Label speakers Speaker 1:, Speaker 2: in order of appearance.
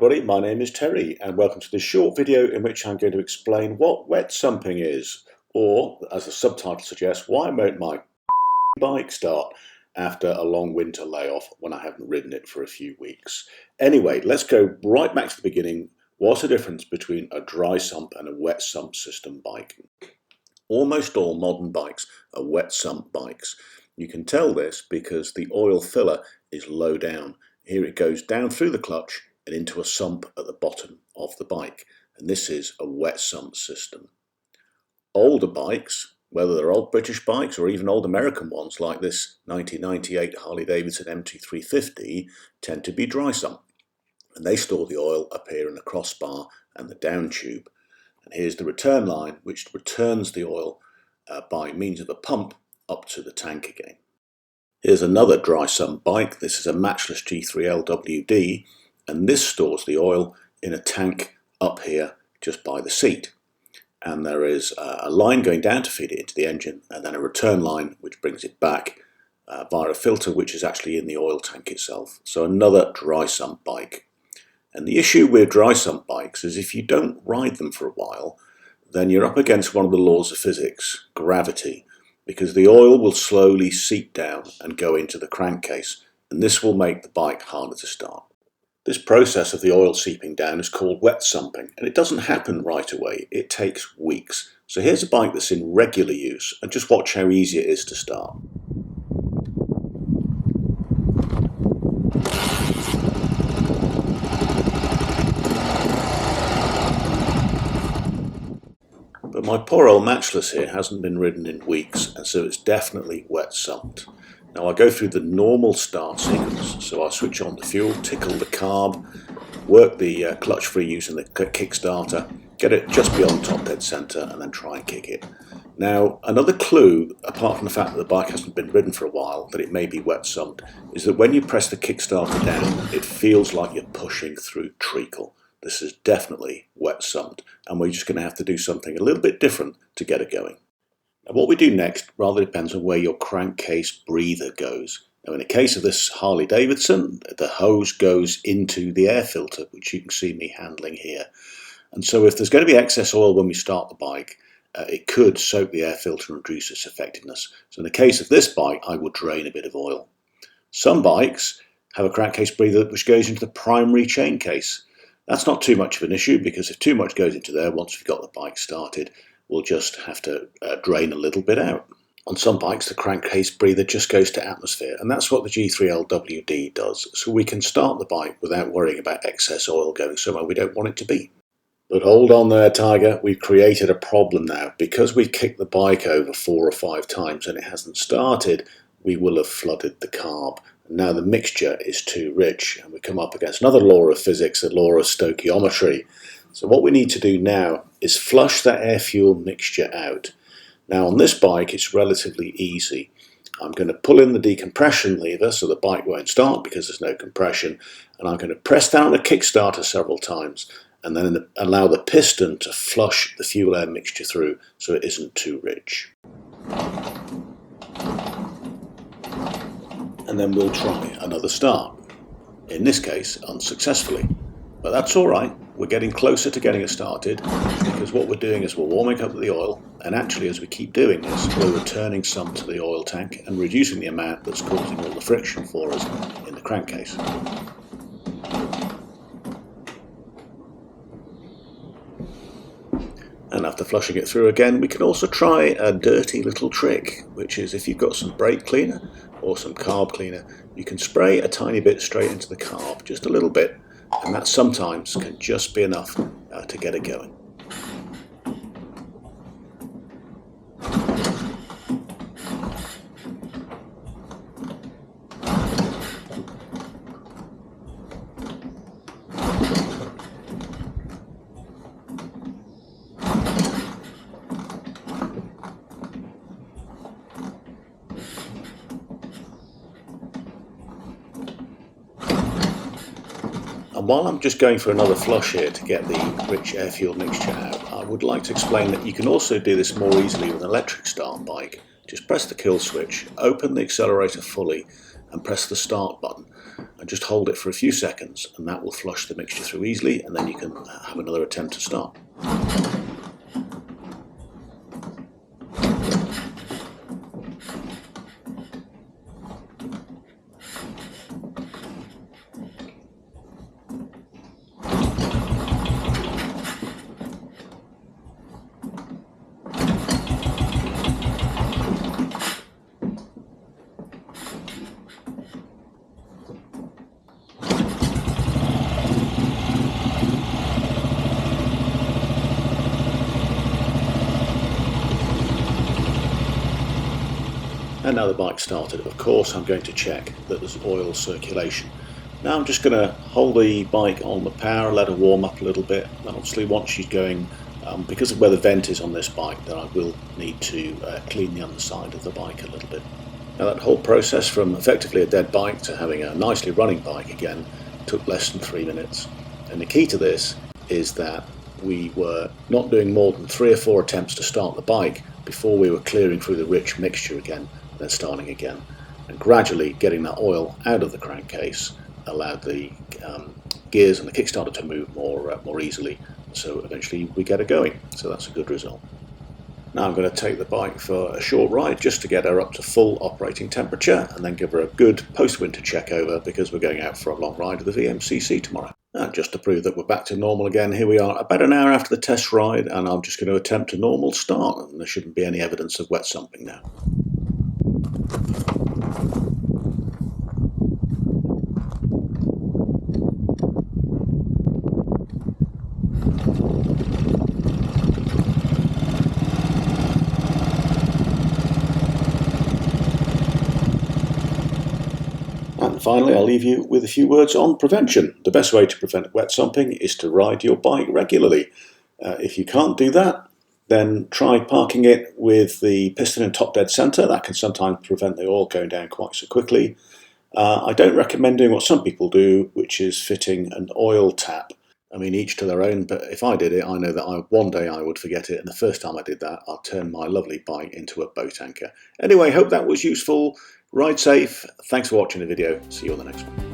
Speaker 1: everybody, my name is Terry and welcome to this short video in which I'm going to explain what wet sumping is, or as the subtitle suggests, why won't my bike start after a long winter layoff when I haven't ridden it for a few weeks. Anyway, let's go right back to the beginning. What's the difference between a dry sump and a wet sump system bike? Almost all modern bikes are wet sump bikes. You can tell this because the oil filler is low down. Here it goes down through the clutch and into a sump at the bottom of the bike, and this is a wet sump system. Older bikes, whether they're old British bikes or even old American ones like this 1998 Harley-Davidson MT350, tend to be dry sump, and they store the oil up here in the crossbar and the down tube. And here's the return line, which returns the oil by means of a pump up to the tank again. Here's another dry sump bike. This is a matchless G3LWD, and this stores the oil in a tank up here just by the seat. And there is a line going down to feed it into the engine, and then a return line which brings it back via a filter which is actually in the oil tank itself. So another dry sump bike. And the issue with dry sump bikes is if you don't ride them for a while, then you're up against one of the laws of physics, gravity, because the oil will slowly seep down and go into the crankcase, and this will make the bike harder to start. This process of the oil seeping down is called wet sumping, and it doesn't happen right away. It takes weeks. So here's a bike that's in regular use, and just watch how easy it is to start. But my poor old matchless here hasn't been ridden in weeks, and so it's definitely wet sumped. Now I go through the normal start sequence, so I switch on the fuel, tickle the carb, work the clutch free using the kickstarter, get it just beyond top dead centre and then try and kick it. Now another clue, apart from the fact that the bike hasn't been ridden for a while, that it may be wet sumped, is that when you press the kickstarter down it feels like you're pushing through treacle. This is definitely wet sumped, and we're just going to have to do something a little bit different to get it going. Now what we do next rather depends on where your crankcase breather goes. Now in the case of this Harley-Davidson, the hose goes into the air filter, which you can see me handling here. And so if there's going to be excess oil when we start the bike, it could soak the air filter and reduce its effectiveness. So in the case of this bike, I would drain a bit of oil. Some bikes have a crankcase breather which goes into the primary chain case. That's not too much of an issue, because if too much goes into there once we've got the bike started, we'll just have to drain a little bit out. On some bikes the crankcase breather just goes to atmosphere, and that's what the G3LWD does, so we can start the bike without worrying about excess oil going somewhere we don't want it to be. But hold on there, Tiger, we've created a problem now. Because we've kicked the bike over 4 or 5 times and it hasn't started, we will have flooded the carb. And now the mixture is too rich, and we come up against another law of physics, the law of stoichiometry. So what we need to do now is flush that air-fuel mixture out. Now on this bike it's relatively easy. I'm going to pull in the decompression lever so the bike won't start because there's no compression, and I'm going to press down the kickstarter several times and then allow the piston to flush the fuel-air mixture through so it isn't too rich. And then we'll try another start, in this case unsuccessfully. But that's alright, we're getting closer to getting it started, because what we're doing is we're warming up the oil, and actually as we keep doing this we're returning some to the oil tank and reducing the amount that's causing all the friction for us in the crankcase. And after flushing it through again, we can also try a dirty little trick, which is if you've got some brake cleaner or some carb cleaner, you can spray a tiny bit straight into the carb, just a little bit, and that sometimes can just be enough to get it going. And while I'm just going for another flush here to get the rich air-fuel mixture out, I would like to explain that you can also do this more easily with an electric start bike. Just press the kill switch, open the accelerator fully, and press the start button and just hold it for a few seconds, and that will flush the mixture through easily, and then you can have another attempt to start. And now the bike started. Of course, I'm going to check that there's oil circulation. Now I'm just going to hold the bike on the power, let her warm up a little bit. And obviously once she's going, because of where the vent is on this bike, then I will need to clean the underside of the bike a little bit. Now that whole process from effectively a dead bike to having a nicely running bike again took less than 3 minutes. And the key to this is that we were not doing more than 3 or 4 attempts to start the bike before we were clearing through the rich mixture again, then starting again. And gradually getting that oil out of the crankcase allowed the gears and the kickstarter to move more easily, so eventually we get her going. So that's a good result. Now I'm going to take the bike for a short ride just to get her up to full operating temperature, and then give her a good post-winter check over, because we're going out for a long ride with the VMCC tomorrow. And just to prove that we're back to normal again, here we are about an hour after the test ride, and I'm just going to attempt a normal start, and there shouldn't be any evidence of wet sumping now. And finally, I'll leave you with a few words on prevention. The best way to prevent wet sumping is to ride your bike regularly. If you can't do that, then try parking it with the piston and top dead centre. That can sometimes prevent the oil going down quite so quickly. I don't recommend doing what some people do, which is fitting an oil tap. I mean, each to their own, but if I did it, I know that one day I would forget it, and the first time I did that, I'll turn my lovely bike into a boat anchor. Anyway, hope that was useful. Ride safe. Thanks for watching the video. See you on the next one.